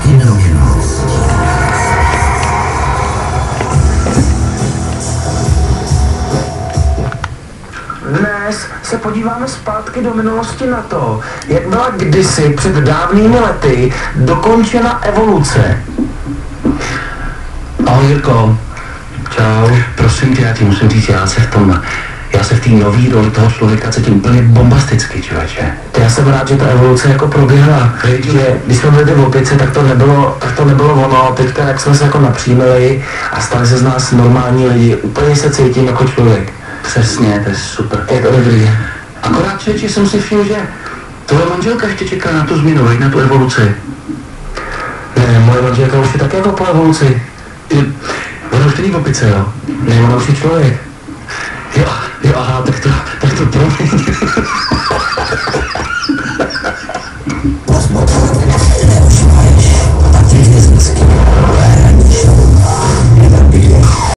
Dnes se podíváme zpátky do minulosti na to, jak byla kdysi před dávnými lety dokončena evoluce. Ahoj Jirko. Čau. Prosím tě, já ti musím říct, já se v té nový roli toho člověka cítím úplně bombasticky, člověče. Já jsem rád, že ta evoluce jako proběhla, že když jsme byli v opice, tak to nebylo ono, teďka jak jsme se jako napřímili a stali se z nás normální lidi, úplně se cítím jako člověk. Přesně, to je super. Je to dobrý. Akorát člověče jsem si všiml, že tvoje manželka ještě čeká na tu změnu, na tu evoluci. Ne, moje manželka už je také jako po evoluci. Ona už není v opice, jo? Ne, ona už je člověk. Jo, aha, tak to promiň.